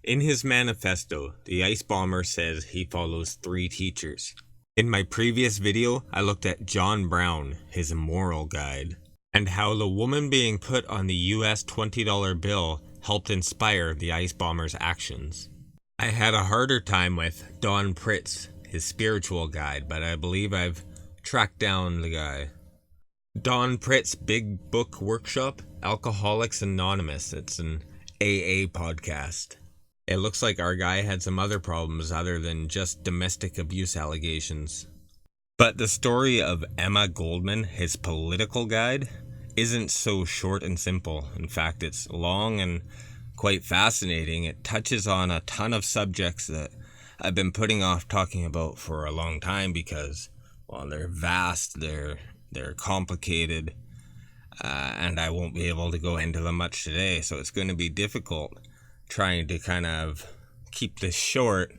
In his manifesto, the ice bomber says he follows 3 teachers. In my previous video, I looked at John Brown, his moral guide, and how the woman being put on the US $20 bill helped inspire the ice bomber's actions. I had a harder time with Don Pritz, his spiritual guide, but I believe I've tracked down the guy. Don Pritz's Big Book Workshop, Alcoholics Anonymous. It's an AA podcast. It looks like our guy had some other problems other than just domestic abuse allegations. But the story of Emma Goldman, his political guide, isn't so short and simple. In fact, it's long and quite fascinating. It touches on a ton of subjects that I've been putting off talking about for a long time because, well, they're vast, they're complicated, and I won't be able to go into them much today, so it's going to be difficult trying to kind of keep this short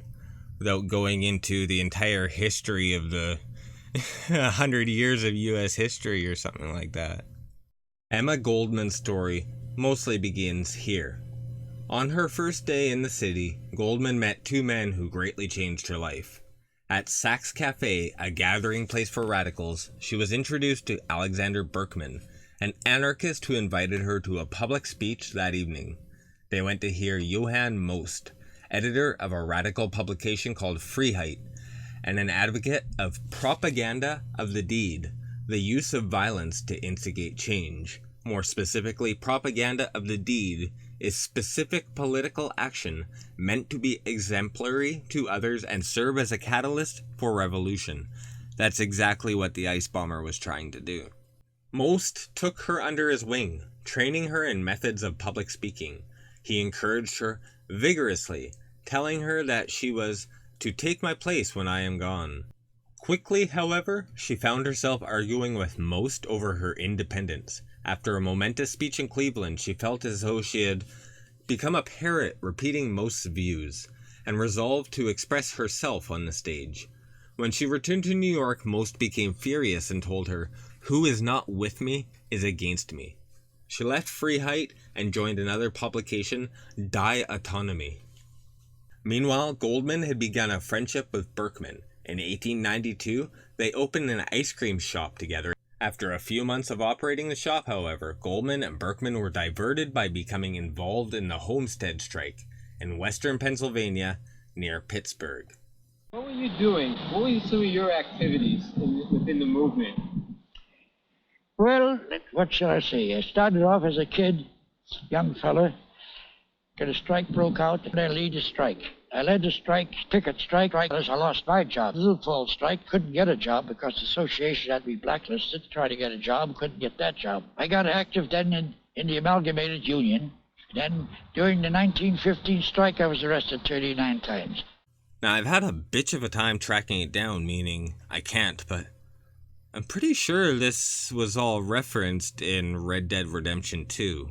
without going into the entire history of the 100 years of U.S. history or something like that. Emma Goldman's story mostly begins here. On her first day in the city, Goldman met 2 men who greatly changed her life. At Saks Cafe, a gathering place for radicals, she was introduced to Alexander Berkman, an anarchist who invited her to a public speech that evening. They went to hear Johann Most, editor of a radical publication called Freiheit, and an advocate of propaganda of the deed, the use of violence to instigate change. More specifically, propaganda of the deed is specific political action meant to be exemplary to others and serve as a catalyst for revolution. That's exactly what the ice bomber was trying to do. Most took her under his wing, training her in methods of public speaking. He encouraged her vigorously, telling her that she was to take my place when I am gone. Quickly, however, she found herself arguing with Most over her independence. After a momentous speech in Cleveland, she felt as though she had become a parrot repeating Most's views, and resolved to express herself on the stage. When she returned to New York, Most became furious and told her, "Who is not with me is against me." She left Freiheit and joined another publication, Die Autonomie. Meanwhile, Goldman had begun a friendship with Berkman. In 1892, they opened an ice cream shop together. After a few months of operating the shop, however, Goldman and Berkman were diverted by becoming involved in the Homestead strike in western Pennsylvania near Pittsburgh. What were you doing? What were some of your activities within the movement? Well, what shall I say? I started off as a kid, young fella. Got a strike broke out, and I lead a strike. I led the strike, ticket strike, I lost my job. Little fall strike, couldn't get a job because the association had me blacklisted. Tried to get a job, couldn't get that job. I got active then in the Amalgamated Union. Then, during the 1915 strike, I was arrested 39 times. Now, I've had a bitch of a time tracking it down, meaning I can't, but I'm pretty sure this was all referenced in Red Dead Redemption 2.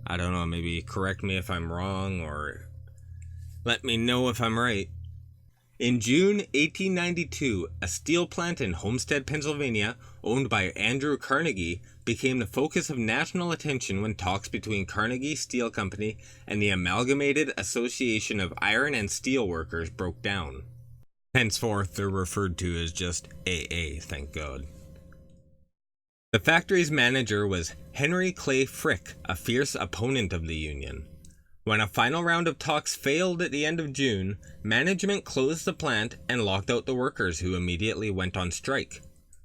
I don't know, maybe correct me if I'm wrong, or let me know if I'm right. In June 1892, a steel plant in Homestead, Pennsylvania, owned by Andrew Carnegie, became the focus of national attention when talks between Carnegie Steel Company and the Amalgamated Association of Iron and Steel Workers broke down. Henceforth, they're referred to as just AA, thank God. The factory's manager was Henry Clay Frick, a fierce opponent of the union. When a final round of talks failed at the end of June, management closed the plant and locked out the workers, who immediately went on strike.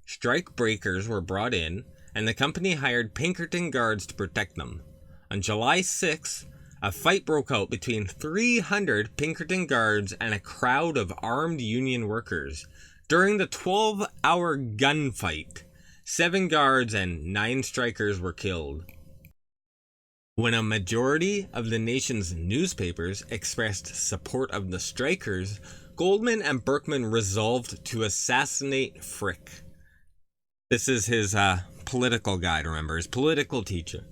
Strike breakers were brought in, and the company hired Pinkerton guards to protect them. On July 6th, a fight broke out between 300 Pinkerton guards and a crowd of armed union workers. During the 12-hour gunfight, 7 guards and 9 strikers were killed. When a majority of the nation's newspapers expressed support of the strikers, Goldman and Berkman resolved to assassinate Frick. This is his political guide, remember, his political teacher.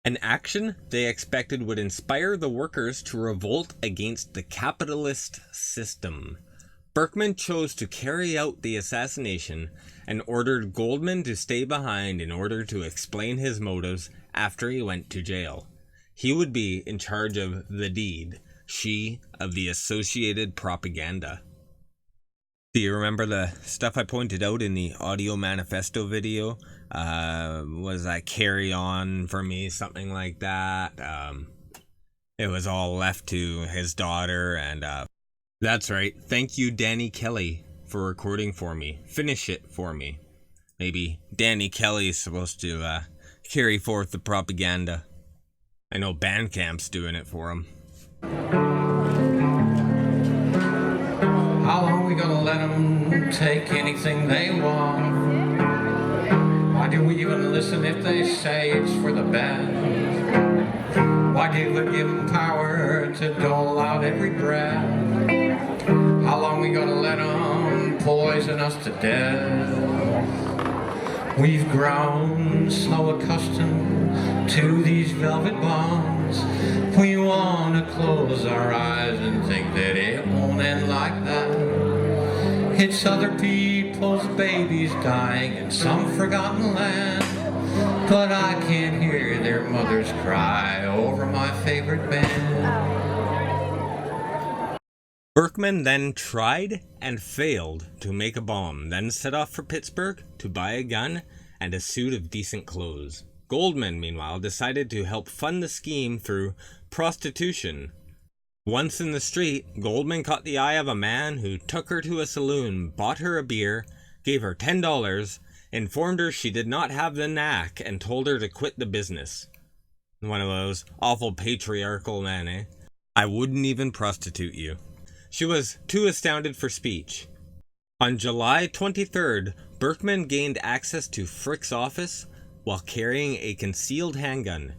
An action they expected would inspire the workers to revolt against the capitalist system. Berkman chose to carry out the assassination and ordered Goldman to stay behind in order to explain his motives after he went to jail. He would be in charge of the deed, she of the associated propaganda. Do you remember the stuff I pointed out in the audio manifesto video? Was that carry on for me, something like that? It was all left to his daughter, and that's right. Thank you, Danny Kelly, for recording for me. Finish it for me. Maybe Danny Kelly is supposed to carry forth the propaganda. I know Bandcamp's doing it for him. How long we gonna let them take anything they want? Why do we even listen if they say it's for the best? Why do we give them power to dole out every breath? How long we gonna let them poison us to death? We've grown so accustomed to these velvet bonds. We want to close our eyes and think that it won't end like that. It's other people's babies dying in some forgotten land, but I can't hear their mothers cry over my favorite band. Berkman then tried and failed to make a bomb, then set off for Pittsburgh to buy a gun and a suit of decent clothes. Goldman, meanwhile, decided to help fund the scheme through prostitution. Once in the street, Goldman caught the eye of a man who took her to a saloon, bought her a beer, gave her $10, informed her she did not have the knack, and told her to quit the business. One of those awful patriarchal men, eh? I wouldn't even prostitute you. She was too astounded for speech. On July 23rd, Berkman gained access to Frick's office while carrying a concealed handgun.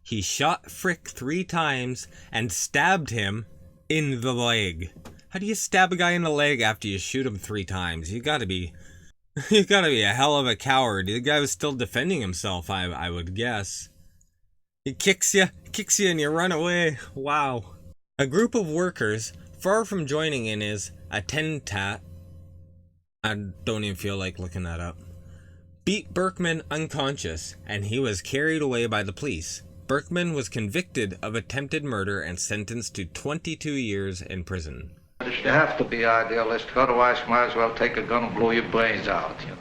He shot Frick 3 times and stabbed him in the leg. How do you stab a guy in the leg after you shoot him 3 times? You gotta be a hell of a coward. The guy was still defending himself, I would guess. He kicks you and you run away. Wow. A group of workers, far from joining in his attentat, I don't even feel like looking that up, beat Berkman unconscious, and he was carried away by the police. Berkman was convicted of attempted murder and sentenced to 22 years in prison. You have to be idealistic, otherwise you might as well take a gun and blow your brains out, you know.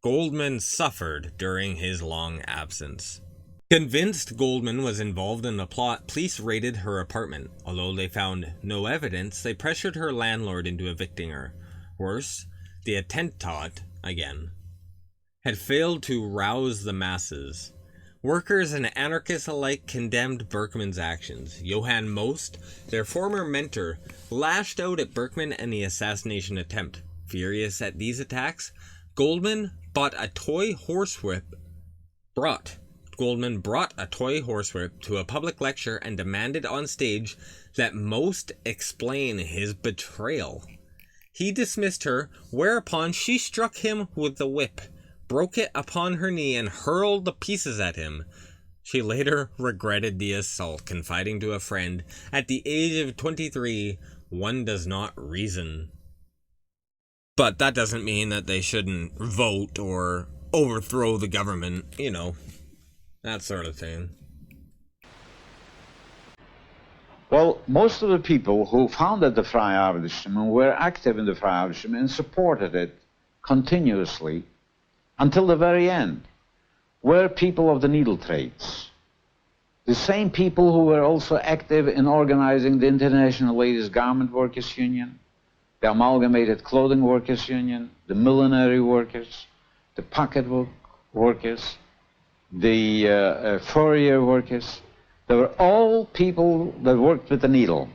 Goldman suffered during his long absence. Convinced Goldman was involved in the plot, police raided her apartment. Although they found no evidence, they pressured her landlord into evicting her. Worse, the attentat, again, had failed to rouse the masses. Workers and anarchists alike condemned Berkman's actions. Johann Most, their former mentor, lashed out at Berkman and the assassination attempt. Furious at these attacks, Goldman brought a toy horsewhip to a public lecture and demanded on stage that Most explain his betrayal. He dismissed her, whereupon she struck him with the whip, broke it upon her knee, and hurled the pieces at him. She later regretted the assault, confiding to a friend, "At the age of 23, one does not reason." But that doesn't mean that they shouldn't vote or overthrow the government, you know, that sort of thing. Well, most of the people who founded the Freie Arbeiterstimme were active in the Freie Arbeiterstimme and supported it continuously until the very end, were people of the needle trades. The same people who were also active in organizing the International Ladies Garment Workers Union, the Amalgamated Clothing Workers Union, the Millinery Workers, the Pocketbook Workers, the Fourier Workers. They were all people that worked with the needle.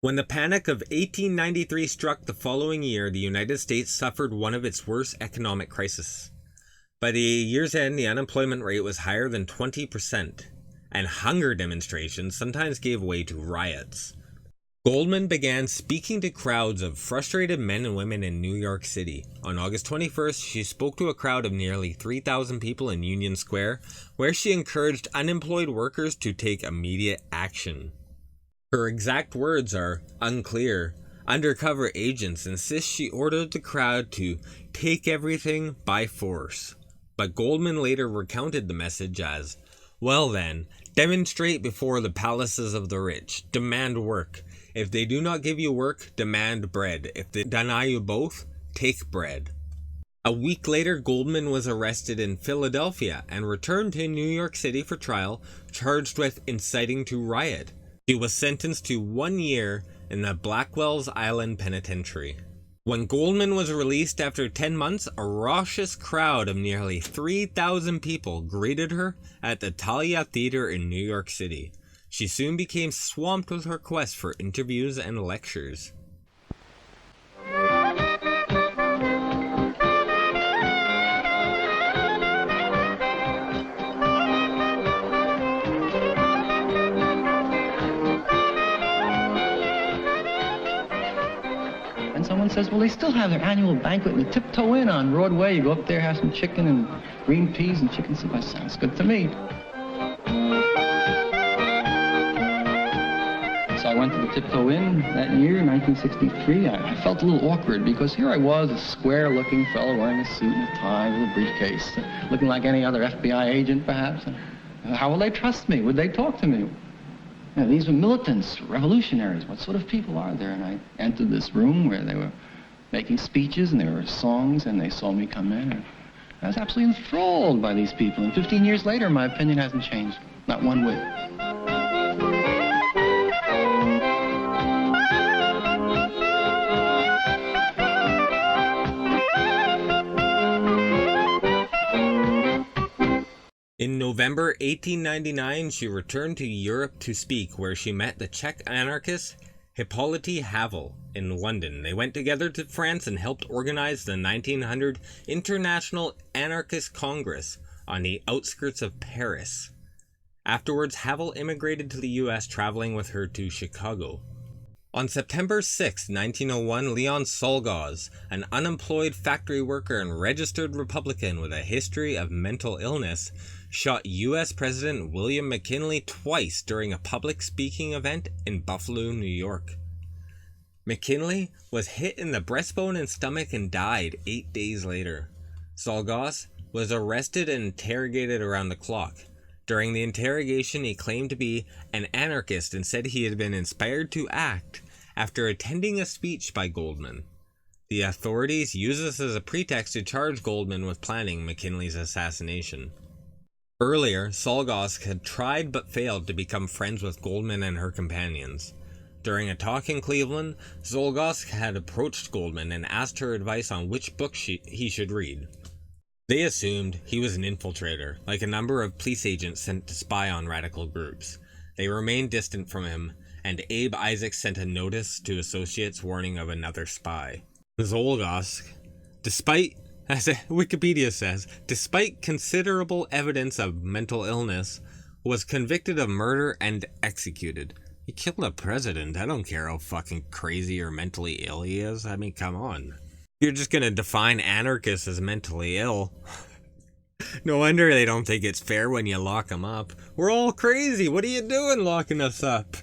When the Panic of 1893 struck the following year, the United States suffered one of its worst economic crises. By the year's end, the unemployment rate was higher than 20%, and hunger demonstrations sometimes gave way to riots. Goldman began speaking to crowds of frustrated men and women in New York City. On August 21st, she spoke to a crowd of nearly 3,000 people in Union Square, where she encouraged unemployed workers to take immediate action. Her exact words are unclear. Undercover agents insist she ordered the crowd to take everything by force. But Goldman later recounted the message as, Well then, demonstrate before the palaces of the rich. Demand work. If they do not give you work, demand bread. If they deny you both, take bread. A week later, Goldman was arrested in Philadelphia and returned to New York City for trial, charged with inciting to riot. He was sentenced to 1 year in the Blackwell's Island Penitentiary. When Goldman was released after 10 months, a raucous crowd of nearly 3,000 people greeted her at the Thalia Theater in New York City. She soon became swamped with requests for interviews and lectures. And someone says, well, they still have their annual banquet in the Tiptoe Inn on Broadway. You go up there, have some chicken and green peas and chicken soup. That sounds good to me. So I went to the Tiptoe Inn that year, 1963. I felt a little awkward because here I was, a square-looking fellow wearing a suit and a tie with a briefcase, looking like any other FBI agent, perhaps. How will they trust me? Would they talk to me? You know, these were militants, revolutionaries. What sort of people are there? And I entered this room where they were making speeches and there were songs, and they saw me come in. And I was absolutely enthralled by these people. And 15 years later, my opinion hasn't changed, not one whit. In November 1899, she returned to Europe to speak, where she met the Czech anarchist Hippolyte Havel in London. They went together to France and helped organize the 1900 International Anarchist Congress on the outskirts of Paris. Afterwards, Havel immigrated to the US, traveling with her to Chicago. On September 6, 1901, Leon Czolgosz, an unemployed factory worker and registered Republican with a history of mental illness, shot U.S. President William McKinley twice during a public speaking event in Buffalo, New York. McKinley was hit in the breastbone and stomach and died 8 days later. Czolgosz was arrested and interrogated around the clock. During the interrogation, he claimed to be an anarchist and said he had been inspired to act after attending a speech by Goldman. The authorities used this as a pretext to charge Goldman with planning McKinley's assassination. Earlier, Czolgosz had tried but failed to become friends with Goldman and her companions. During a talk in Cleveland, Czolgosz had approached Goldman and asked her advice on which book he should read. They assumed he was an infiltrator, like a number of police agents sent to spy on radical groups. They remained distant from him, and Abe Isaacs sent a notice to associates warning of another spy. Czolgosz, as Wikipedia says, despite considerable evidence of mental illness, was convicted of murder and executed. He killed a president. I don't care how fucking crazy or mentally ill he is. I mean, come on. You're just gonna define anarchists as mentally ill. No wonder they don't think it's fair when you lock them up. We're all crazy. What are you doing locking us up?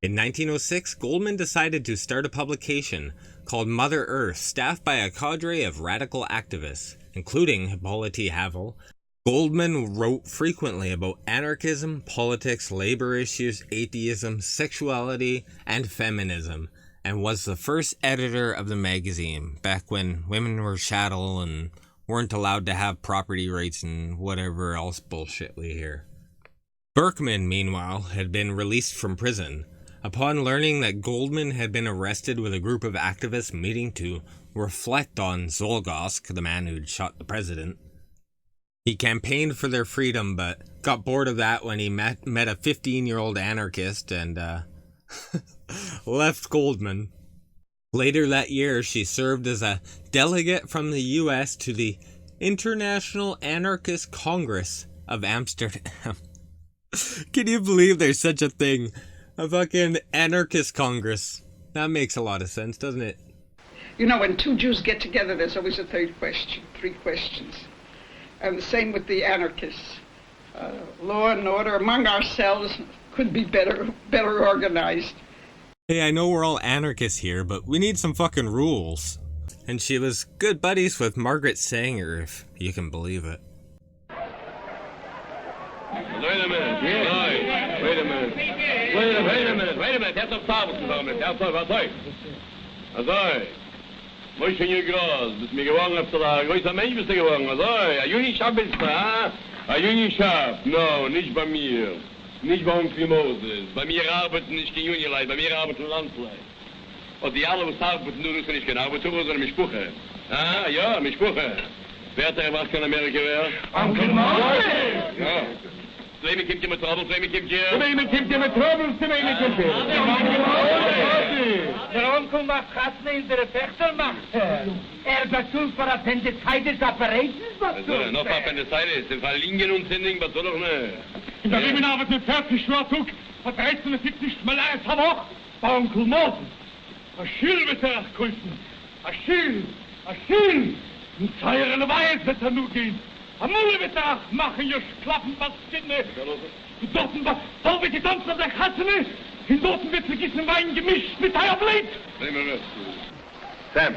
In 1906, Goldman decided to start a publication called Mother Earth, staffed by a cadre of radical activists, including Hippolyte Havel. Goldman wrote frequently about anarchism, politics, labor issues, atheism, sexuality, and feminism, and was the first editor of the magazine, back when women were chattel and weren't allowed to have property rights and whatever else bullshit we hear. Berkman, meanwhile, had been released from prison. Upon learning that Goldman had been arrested with a group of activists meeting to reflect on Czolgosz, the man who'd shot the president, he campaigned for their freedom, but got bored of that when he met a 15-year-old anarchist and left Goldman. Later that year, she served as a delegate from the U.S. to the International Anarchist Congress of Amsterdam. Can you believe there's such a thing? A fucking anarchist congress. That makes a lot of sense, doesn't it? You know, when two Jews get together, there's always a third question, three questions. And the same with the anarchists. Law and order among ourselves could be better organized. Hey, I know we're all anarchists here, but we need some fucking rules. And she was good buddies with Margaret Sanger, if you can believe it. Wait a minute. Yeah. Wait a minute. Wait a minute. That's a problem, Government. That's all. What's right? Azoi. Moishe you groß. Bist mir gewogen auf der größer Mensch bist du gewogen. Azoi. A Juni-Schab bist du, ha? A Juni-Schab. No, nicht bei mir. Nicht bei uns wie Moses. Bei mir arbeiten nicht die Juni-Leute. Bei mir arbeiten Landleute. Und die alle, was arbeiten, nur nicht genau. Aber zu unsere Mischpuche. Ah, ja, Mischpuche. Wer hat der was in Amerika wäre? Onkel Moses! Ja. Zweimal kommt ihr mit Trouble, zweimal kommt ihr... Zweimal kommt ihr mit Trouble, zweimal kommt ihr... Der Onkel macht Kassel in der Fechtermacht. Bezahlt für Appendicitis Operations, was du? Noch Appendicitis, das war Lingen und Sending, was soll doch nicht? In der Rimenarbeit mit 40 Schwarzug, hat 1370 Mal eins am Hoch, bei Onkel Moses. Aschil wird er geholfen. Aschil! In Zeiren Weiß wird er nur gehen. Am Mulle wird er machen, ihr Klappen, was Skinne. Und dorten, wo wird die Tanzen der Katzene? In dorten wird vergessen Wein gemischt mit Eierblät. Nehmen wir das. Sam,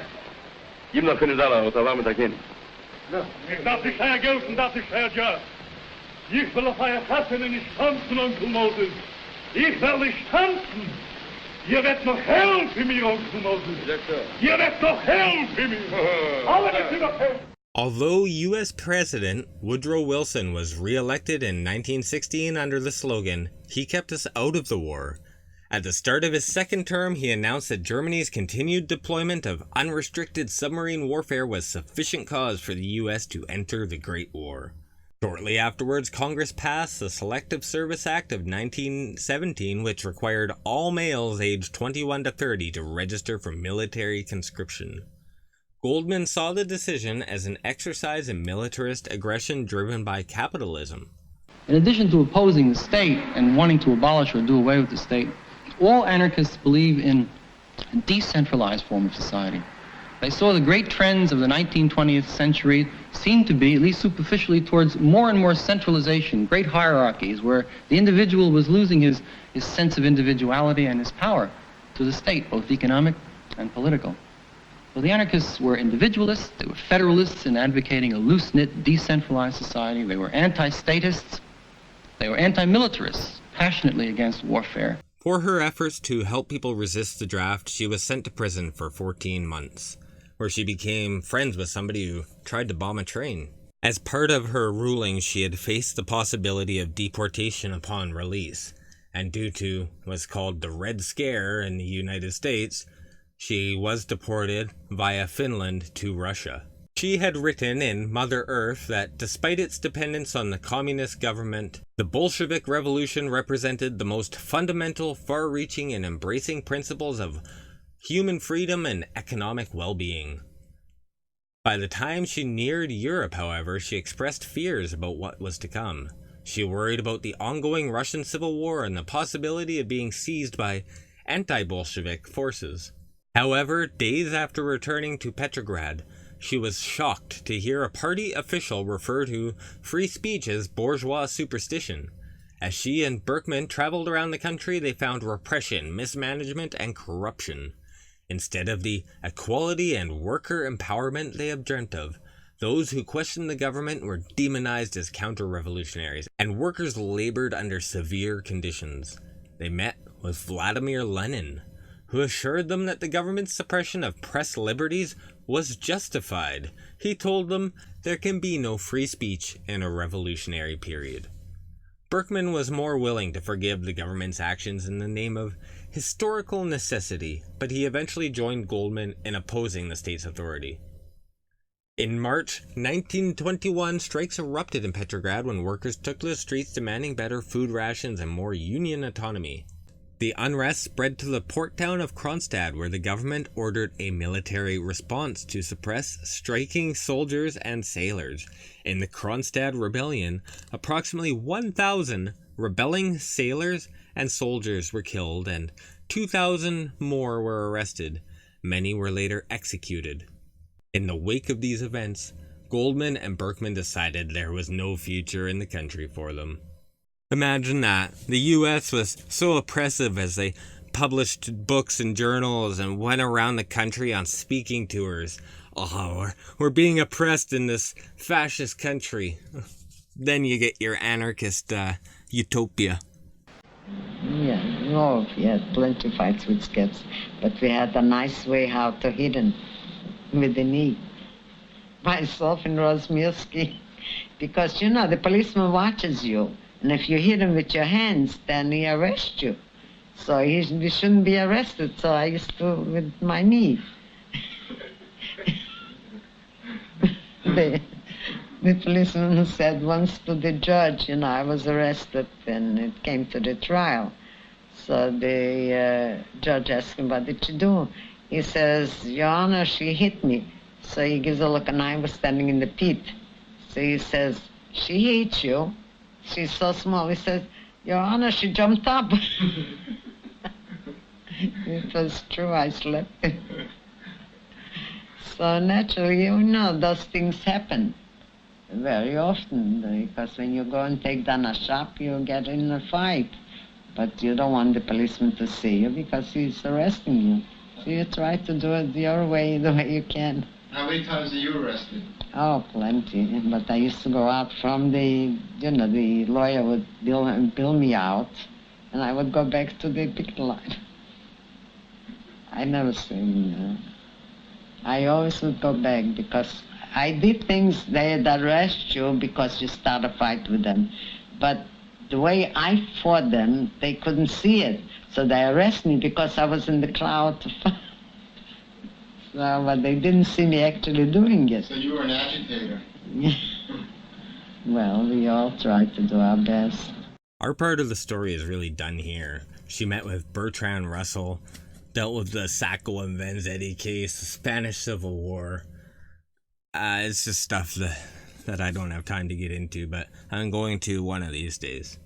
gib noch eine Sache, was er war mit der Kind. Das ist euer Geld und das ist euer Job. Ich will auf euer Katzene nicht tanzen, Onkel Moses. Ich will nicht tanzen. Ihr werdet noch helfen mir, Onkel Moses. Ihr werdet noch helfen mir. Alle werdet noch helfen. Although U.S. President Woodrow Wilson was re-elected in 1916 under the slogan, "He kept us out of the war," at the start of his second term he announced that Germany's continued deployment of unrestricted submarine warfare was sufficient cause for the U.S. to enter the Great War. Shortly afterwards, Congress passed the Selective Service Act of 1917, which required all males aged 21 to 30 to register for military conscription. Goldman saw the decision as an exercise in militarist aggression driven by capitalism. In addition to opposing the state and wanting to abolish or do away with the state, all anarchists believe in a decentralized form of society. They saw the great trends of the 19th century seem to be, at least superficially, towards more and more centralization, great hierarchies, where the individual was losing his sense of individuality and his power to the state, both economic and political. So the anarchists were individualists, they were federalists in advocating a loose-knit, decentralized society. They were anti-statists, they were anti-militarists, passionately against warfare. For her efforts to help people resist the draft, she was sent to prison for 14 months, where she became friends with somebody who tried to bomb a train. As part of her ruling, she had faced the possibility of deportation upon release, and due to what's called the Red Scare in the United States, she was deported via Finland to Russia. She had written in Mother Earth that despite its dependence on the communist government, the Bolshevik Revolution represented the most fundamental, far-reaching, and embracing principles of human freedom and economic well-being. By the time she neared Europe, however, she expressed fears about what was to come. She worried about the ongoing Russian Civil War and the possibility of being seized by anti-Bolshevik forces. However, days after returning to Petrograd, she was shocked to hear a party official refer to free speech as bourgeois superstition. As she and Berkman traveled around the country, they found repression, mismanagement, and corruption. Instead of the equality and worker empowerment they had dreamt of, those who questioned the government were demonized as counter-revolutionaries, and workers labored under severe conditions. They met with Vladimir Lenin, who assured them that the government's suppression of press liberties was justified. He told them there can be no free speech in a revolutionary period. Berkman was more willing to forgive the government's actions in the name of historical necessity, but he eventually joined Goldman in opposing the state's authority. In March 1921, strikes erupted in Petrograd when workers took to the streets demanding better food rations and more union autonomy. The unrest spread to the port town of Kronstadt, where the government ordered a military response to suppress striking soldiers and sailors. In the Kronstadt rebellion, approximately 1,000 rebelling sailors and soldiers were killed, and 2,000 more were arrested. Many were later executed. In the wake of these events, Goldman and Berkman decided there was no future in the country for them. Imagine that. The U.S. was so oppressive as they published books and journals and went around the country on speaking tours. Oh, we're being oppressed in this fascist country. Then you get your anarchist utopia. Yeah, no, we had plenty of fights with scabs, but we had a nice way how to hit them with the knee. Myself and Rozmirsky, because, you know, the policeman watches you, and if you hit him with your hands, then he arrests you. So we shouldn't be arrested, so I used to with my knee. The policeman said once to the judge, you know, I was arrested and it came to the trial. So the judge asked him, what did you do? He says, Your Honor, she hit me. So he gives a look, and I was standing in the pit. So he says, she hit you? She's so small. He says, Your Honor, she jumped up. It was true, I slept. So naturally, you know, those things happen very often, because when you go and take down a shop, you get in a fight. But you don't want the policeman to see you because he's arresting you. So you try to do it your way, the way you can. How many times are you arrested? Oh, plenty. But I used to go out from the, you know, the lawyer would bill me out, and I would go back to the picket line. I never seen, I always would go back because I did things, they'd arrest you because you start a fight with them. But the way I fought them, they couldn't see it. So they arrested me because I was in the crowd. So, but they didn't see me actually doing it. So you were an agitator. Well, we all tried to do our best. Our part of the story is really done here. She met with Bertrand Russell, dealt with the Sacco and Vanzetti case, the Spanish Civil War. It's just stuff that I don't have time to get into, but I'm going to one of these days.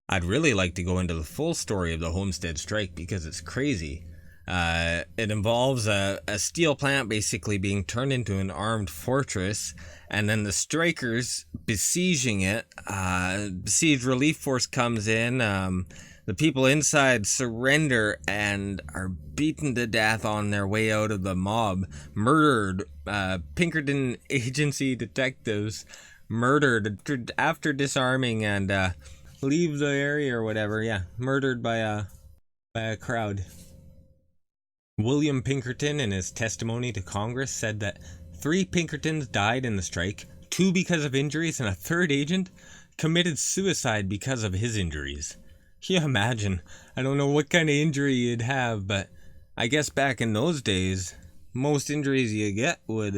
I'd really like to go into the full story of the Homestead Strike because it's crazy. It involves a steel plant basically being turned into an armed fortress, and then the strikers besieging it. Besieged relief force comes in. The people inside surrender and are beaten to death on their way out of the mob. Murdered. Pinkerton agency detectives murdered after disarming and leave the area or whatever. Yeah, murdered by a crowd. William Pinkerton, in his testimony to Congress, said that 3 Pinkertons died in the strike, 2 because of injuries, and a 3rd agent committed suicide because of his injuries. Can you imagine? I don't know what kind of injury you'd have, but I guess back in those days, most injuries you get would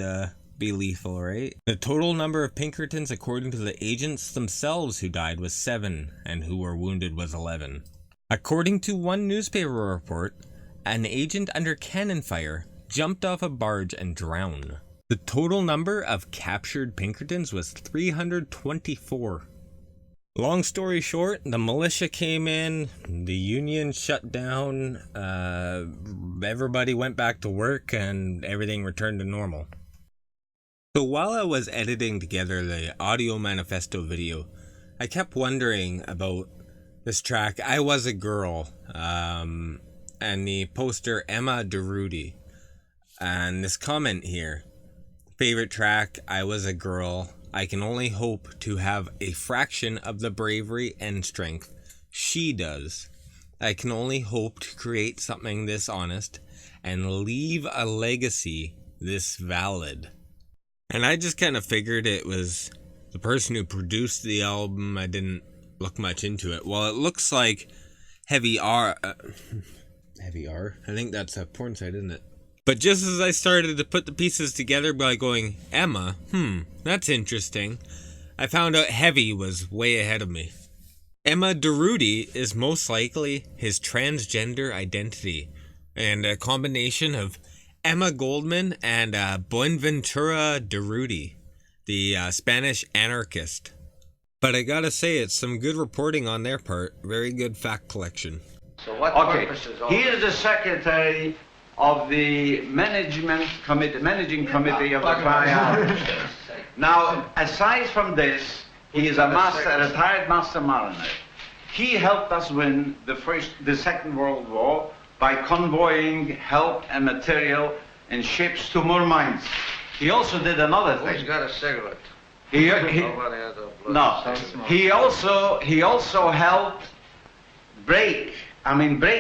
be lethal, right? The total number of Pinkertons, according to the agents themselves who died, was 7, and who were wounded was 11. According to one newspaper report, an agent under cannon fire jumped off a barge and drowned. The total number of captured Pinkertons was 324. Long story short, the militia came in, the union shut down, everybody went back to work, and everything returned to normal. So while I was editing together the audio manifesto video, I kept wondering about this track, I Was a Girl, and the poster Emma DeRudy, and this comment here, favorite track, I Was a Girl, I can only hope to have a fraction of the bravery and strength she does. I can only hope to create something this honest and leave a legacy this valid. And I just kind of figured it was the person who produced the album. I didn't look much into it. Well, it looks like Heavy R. Heavy R? I think that's a porn site, isn't it? But just as I started to put the pieces together by going, Emma, that's interesting, I found out Heavy was way ahead of me. Emma DeRudy is most likely his transgender identity, and a combination of Emma Goldman and Buenaventura DeRudy, the Spanish anarchist. But I gotta say, it's some good reporting on their part, very good fact collection. So what purpose is all He this? is the secretary of the managing committee of the Triad. Now, aside from this, he is a retired master mariner. He helped us win the Second World War by convoying help and material in ships to Murmansk. He also did another thing. Who's got a cigarette? He Nobody had a blood. no. He also helped break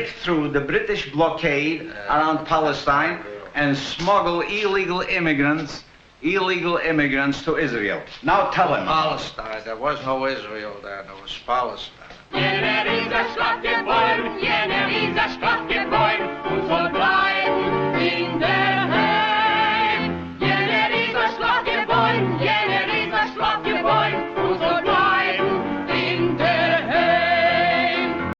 through the British blockade around Palestine and smuggle illegal immigrants to Israel. Now tell him. Palestine. There was no Israel then. There was Palestine.